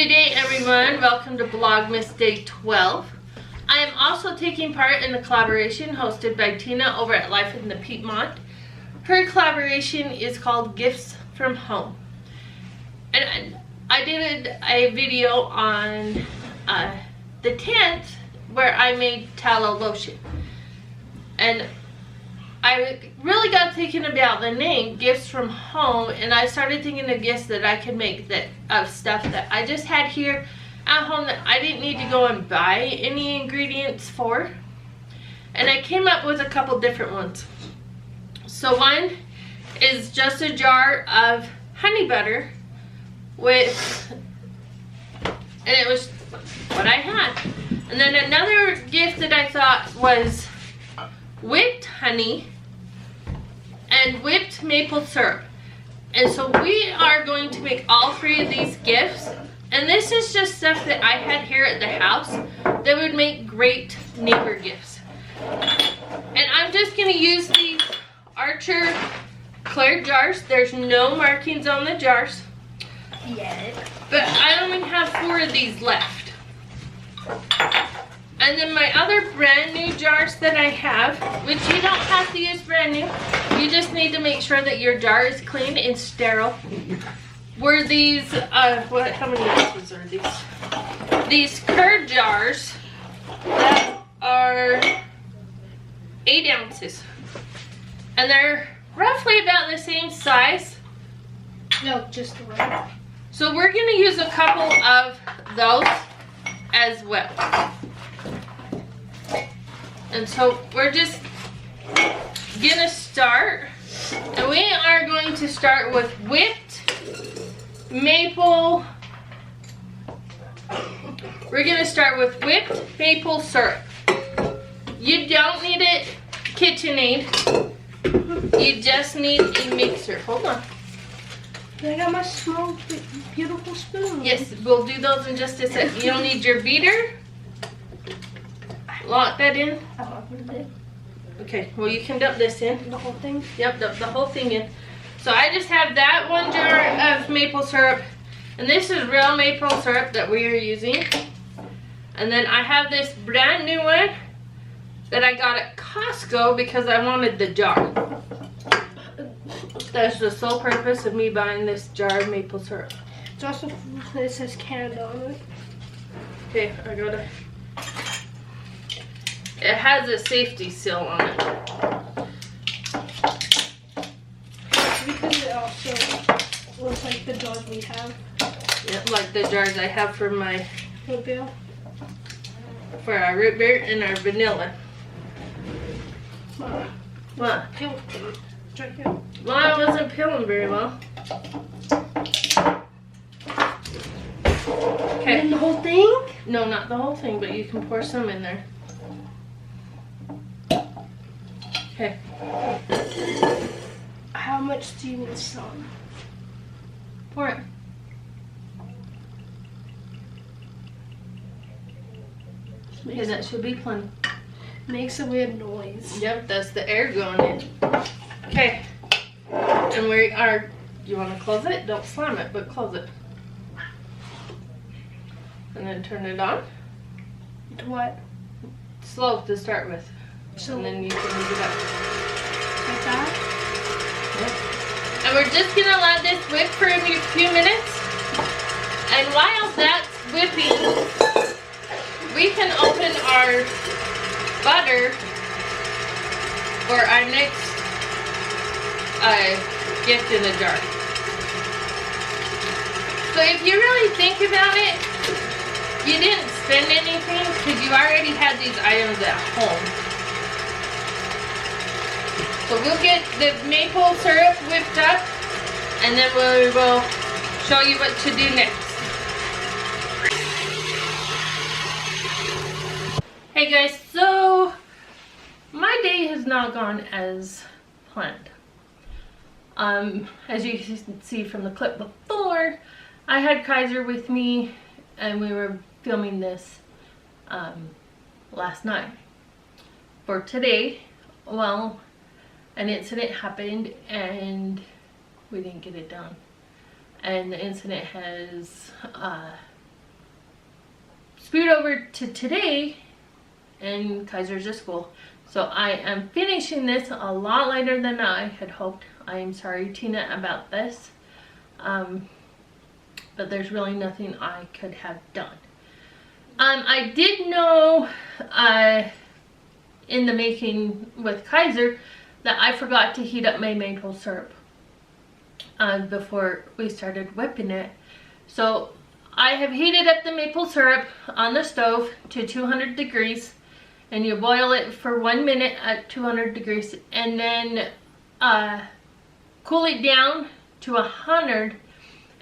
Good day, everyone. Welcome to Vlogmas Day 12. I am also taking part in the collaboration hosted by Tina over at Life in the Piedmont. Her collaboration is called Gifts from Home. And I did a video on the 10th where I made tallow lotion. And I really got thinking about the name Gifts from Home, and I started thinking of gifts that I could make of stuff that I just had here at home that I didn't need to go and buy any ingredients for. And I came up with a couple different ones. So one is just a jar of honey butter and it was what I had. And then another gift that I thought was whipped honey and whipped maple syrup. And so we are going to make all three of these gifts. And this is just stuff that I had here at the house that would make great neighbor gifts. And I'm just going to use these Archer clear jars. There's no markings on the jars yet. But I only have 4 of these left. And then my other brand new jars that I have, which you don't have to use brand new, you just need to make sure that your jar is clean and sterile, were these, how many ounces are these? These curd jars that are 8 ounces. And they're roughly about the same size. No, just right. So we're going to use a couple of those as well. And so we're just gonna start, and we are going to start with whipped maple. We're gonna start with whipped maple syrup. You don't need it KitchenAid. You just need a mixer. Hold on. I got my small, beautiful spoon. Yes, we'll do those in just a sec. You don't need your beater. Lock that in. I opened it. Okay, well you can dump this in. The whole thing? Yep, dump the whole thing in. So I just have that 1 jar of maple syrup. And this is real maple syrup that we are using. And then I have this brand new one that I got at Costco because I wanted the jar. That's the sole purpose of me buying this jar of maple syrup. It's also, it says Canada on it. Okay, I gotta... It has a safety seal on it. Because it also looks like the jars we have. Yep, like the jars I have for my... Root beer. For our root beer and our vanilla. What? Peel. It's right here. Well, I wasn't peeling very well. Okay. And the whole thing? No, not the whole thing, but you can pour some in there. Okay. How much do you need some? Pour it. Okay, that should be plenty. Makes a weird noise. Yep, that's the air going in. Okay. And we are, you want to close it? Don't slam it, but close it. And then turn it on. To what? Slow to start with. So, And then you can move it up. like that? Yep. And we're just going to let this whip for a few minutes. And while that's whipping, we can open our butter for our next gift in the jar. So if you really think about it, you didn't spend anything because you already had these items at home. So we'll get the maple syrup whipped up, and then we will show you what to do next. Hey guys, so my day has not gone as planned. As you can see from the clip before, I had Kaiser with me and we were filming this last night. For today, well, an incident happened and we didn't get it done. And the incident has scoot over to today, and Kaiser's at school. So I am finishing this a lot later than I had hoped. I am sorry, Tina, about this. But there's really nothing I could have done. I did know in the making with Kaiser that I forgot to heat up my maple syrup before we started whipping it. So I have heated up the maple syrup on the stove to 200 degrees, and you boil it for 1 minute at 200 degrees, and then cool it down to 100,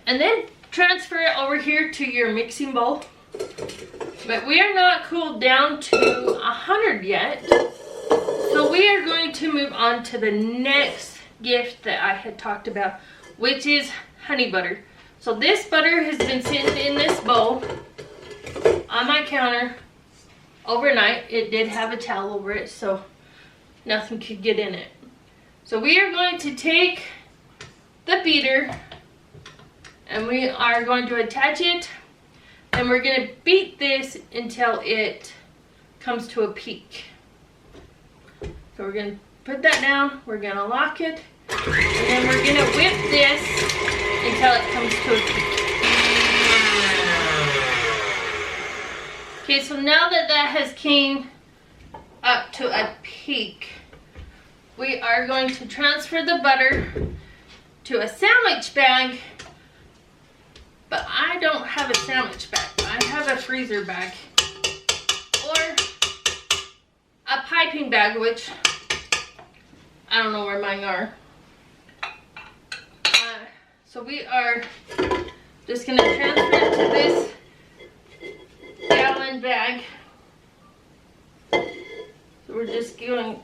and then transfer it over here to your mixing bowl. But we are not cooled down to 100 yet, so we are going to move on to the next gift that I had talked about, which is honey butter. So this butter has been sitting in this bowl on my counter overnight. It did have a towel over it, so nothing could get in it. So we are going to take the beater and we are going to attach it, and we're going to beat this until it comes to a peak. So we're going to put that down, we're going to lock it, and then we're going to whip this until it comes to a peak. Okay, so now that that has came up to a peak, we are going to transfer the butter to a sandwich bag, but I don't have a sandwich bag. I have a freezer bag or a piping bag, which I don't know where mine are. So we are just going to transfer it to this gallon bag. So we're just going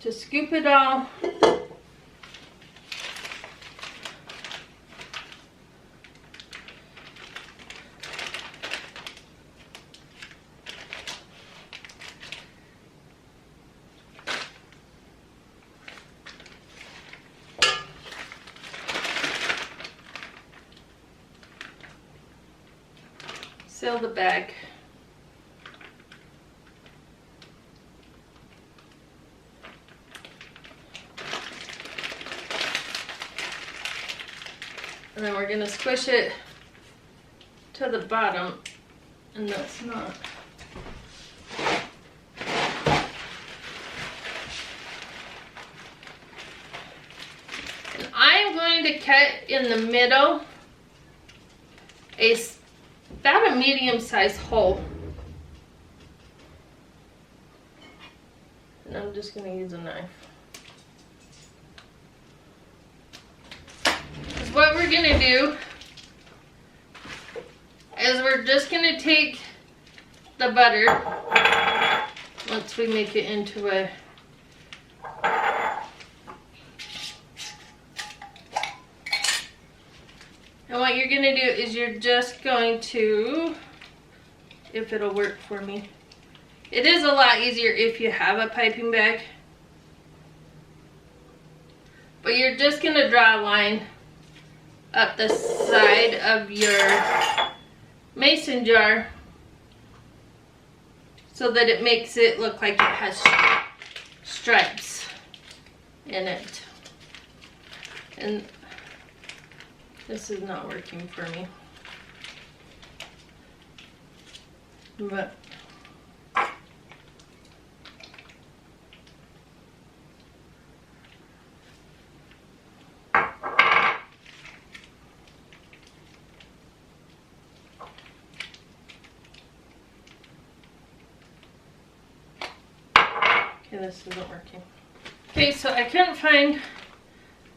to scoop it all. Seal the bag. And then we're going to squish it to the bottom, and that's not. And I am going to cut in the middle about a medium-sized hole. And I'm just going to use a knife. Because what we're going to do is we're just going to take the butter, once we make it into a and what you're going to do is you're just going to, if it'll work for me. It is a lot easier if you have a piping bag. But you're just going to draw a line up the side of your mason jar so that it makes it look like it has stripes in it. And this is not working for me. But okay, this isn't working. Okay, so I couldn't find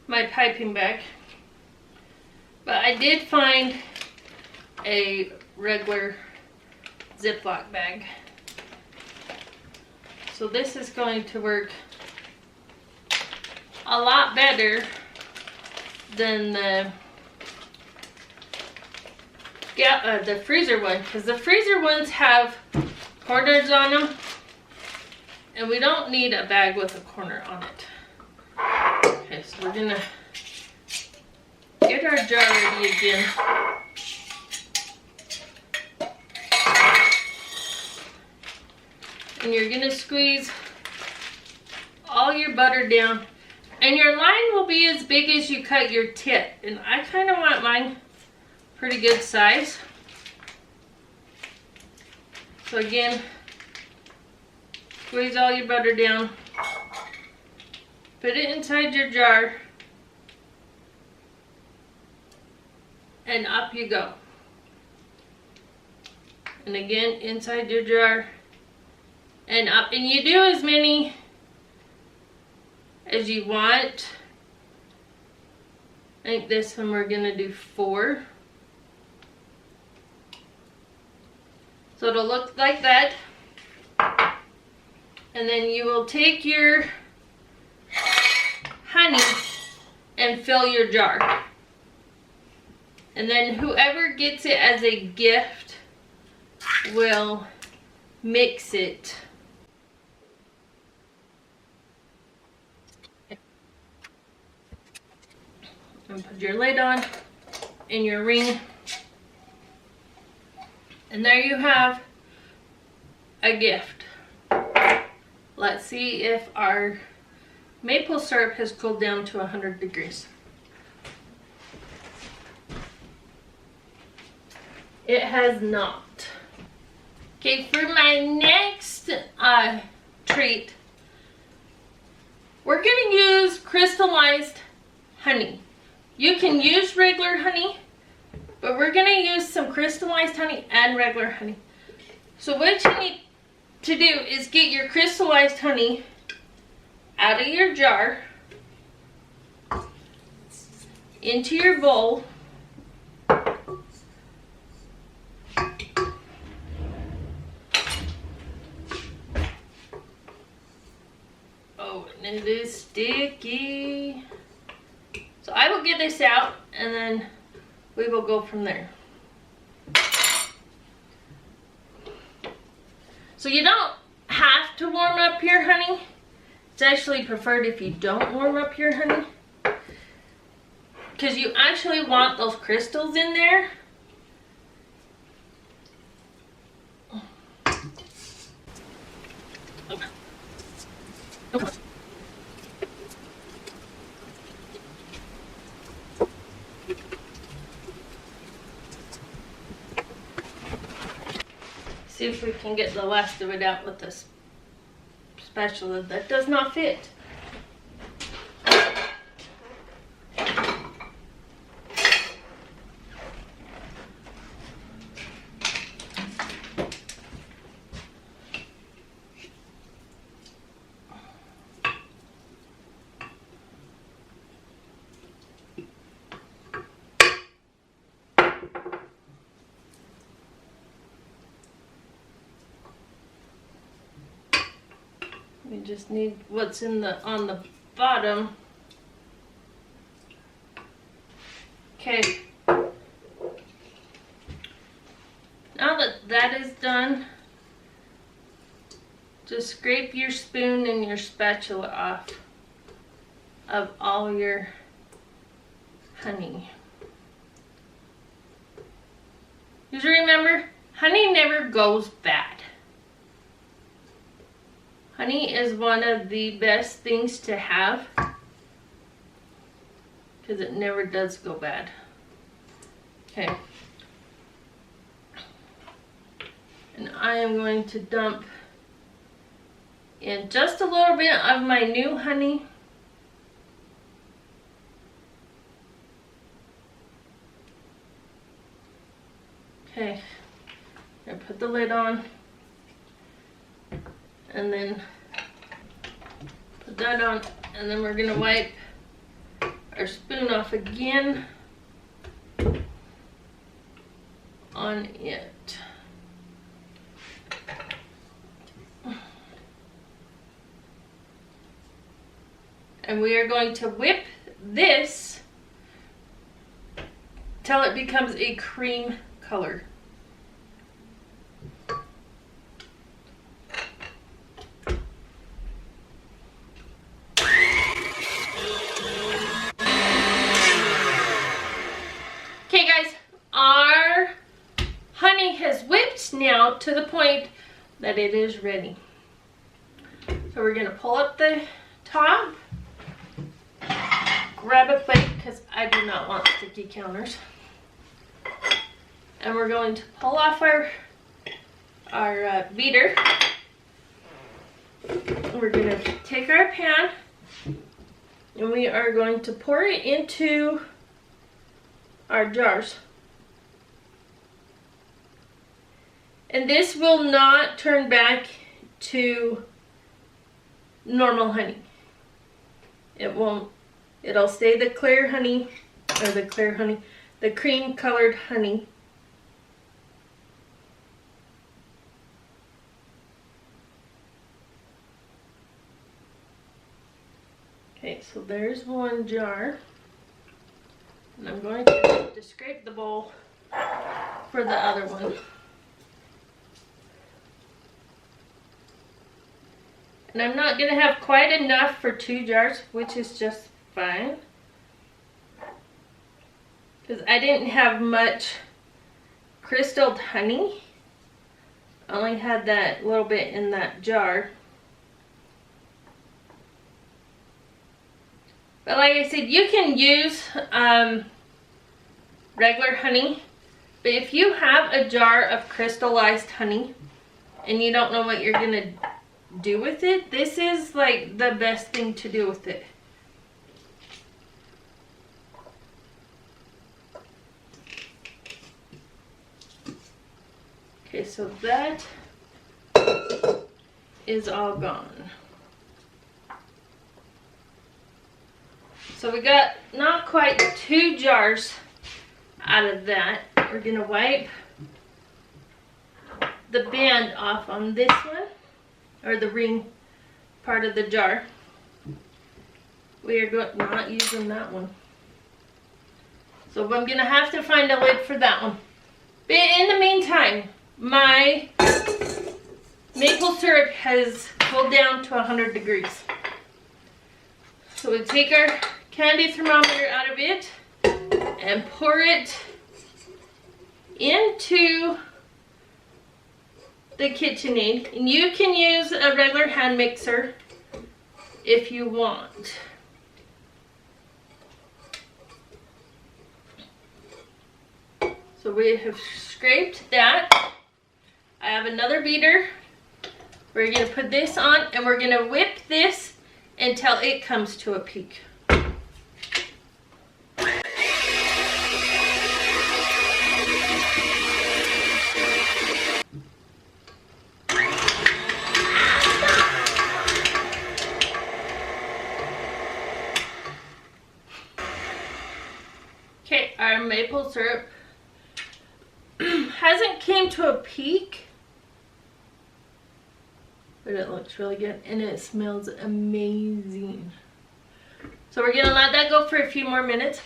my piping bag, but I did find a regular Ziploc bag. So this is going to work a lot better than the freezer one, because the freezer ones have corners on them, and we don't need a bag with a corner on it. Okay, so we're gonna get our jar ready again. And you're gonna squeeze all your butter down. And your line will be as big as you cut your tip. And I kind of want mine pretty good size. So again, squeeze all your butter down. Put it inside your jar. And up you go. And again, inside your jar. And up. And you do as many as you want. I think this one we're gonna do 4. So it'll look like that. And then you will take your honey and fill your jar. And then whoever gets it as a gift will mix it. And put your lid on and your ring. And there you have a gift. Let's see if our maple syrup has cooled down to 100 degrees. It has not. Okay, for my next treat, we're gonna use crystallized honey. You can use regular honey, but we're gonna use some crystallized honey and regular honey. So what you need to do is get your crystallized honey out of your jar, into your bowl. Oh, and it is sticky. So I will get this out and then we will go from there. So you don't have to warm up your honey. It's actually preferred if you don't warm up your honey, because you actually want those crystals in there. Okay. See if we can get the last of it out with this spatula that does not fit. We just need what's on the bottom. Okay. Now that that is done, just scrape your spoon and your spatula off of all your honey. Just remember, honey never goes bad. Honey is one of the best things to have because it never does go bad. Okay. And I am going to dump in just a little bit of my new honey. Okay. I'm gonna put the lid on. And then put that on, and then we're gonna wipe our spoon off again on it. And we are going to whip this till it becomes a cream color. Now to the point that it is ready. So we're gonna pull up the top, grab a plate because I do not want sticky counters. And we're going to pull off our beater. We're gonna take our pan and we are going to pour it into our jars. And this will not turn back to normal honey. It won't. It'll stay the clear honey, or the cream colored honey. Okay, so there's one jar. And I'm going to have to scrape the bowl for the other one. And I'm not going to have quite enough for 2 jars, which is just fine. Because I didn't have much crystalled honey. I only had that little bit in that jar. But like I said, you can use regular honey. But if you have a jar of crystallized honey and you don't know what you're going to do with it, this is like the best thing to do with it. Okay, so that is all gone. So we got not quite 2 jars out of that. We're gonna wipe the band off on this one, or the ring part of the jar. We are not using that one. So I'm gonna have to find a lid for that one. But in the meantime, my maple syrup has cooled down to 100 degrees. So we take our candy thermometer out of it and pour it into the KitchenAid. And you can use a regular hand mixer if you want. So we have scraped that. I have another beater. We're going to put this on and we're going to whip this until it comes to a peak. Okay, our maple syrup hasn't came to a peak, but it looks really good and it smells amazing. So we're gonna let that go for a few more minutes.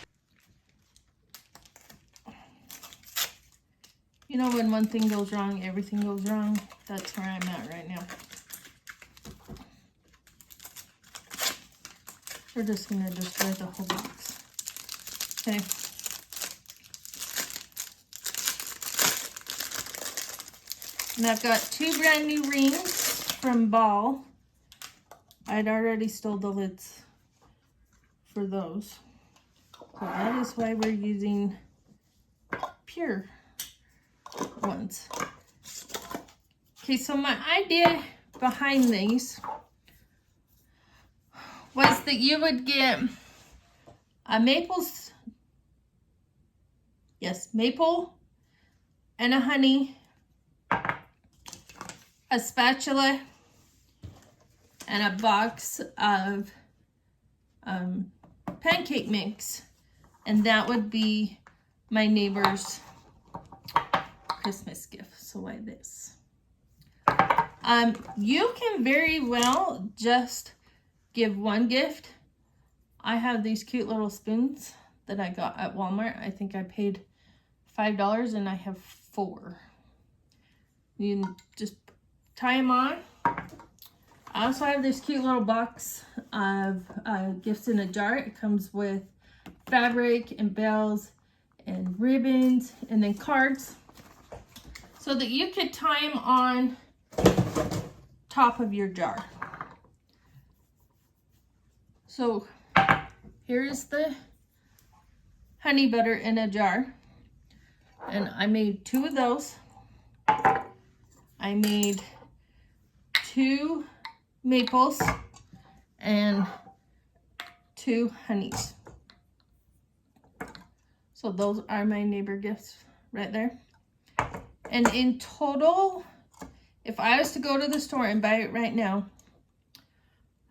You know, when one thing goes wrong, everything goes wrong. That's where I'm at right now. We're just gonna destroy the whole box. Okay. And I've got 2 brand new rings from Ball. I'd already stole the lids for those. So that is why we're using pure ones. Okay, so my idea behind these was that you would get a maple and a honey, a spatula, and a box of pancake mix, and that would be my neighbor's Christmas gift. So like this. You can very well just give one gift. I have these cute little spoons that I got at Walmart. I think I paid $5 and I have 4. You can just tie them on. I also have this cute little box of gifts in a jar. It comes with fabric and bells and ribbons and then cards, so that you could tie them on top of your jar. So here's the honey butter in a jar. And I made 2 of those. I made 2 maples and 2 honeys. So those are my neighbor gifts right there. And in total, if I was to go to the store and buy it right now,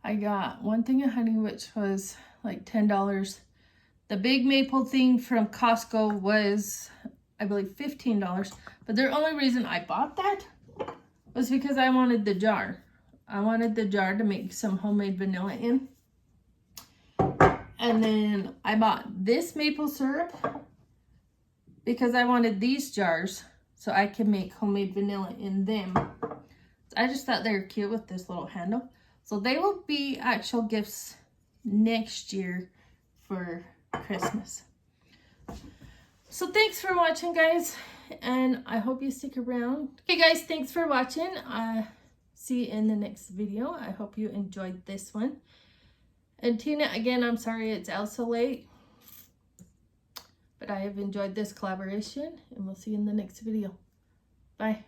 I got 1 thing of honey, which was like $10. The big maple thing from Costco was, I believe, $15. But the only reason I bought that was because I wanted the jar. I wanted the jar to make some homemade vanilla in. And then I bought this maple syrup because I wanted these jars so I can make homemade vanilla in them. I just thought they were cute with this little handle. So they will be actual gifts next year for Christmas. So thanks for watching, guys, and I hope you stick around. Okay, guys, thanks for watching. See you in the next video. I hope you enjoyed this one. And Tina, again, I'm sorry it's out so late, but I have enjoyed this collaboration, and we'll see you in the next video. Bye.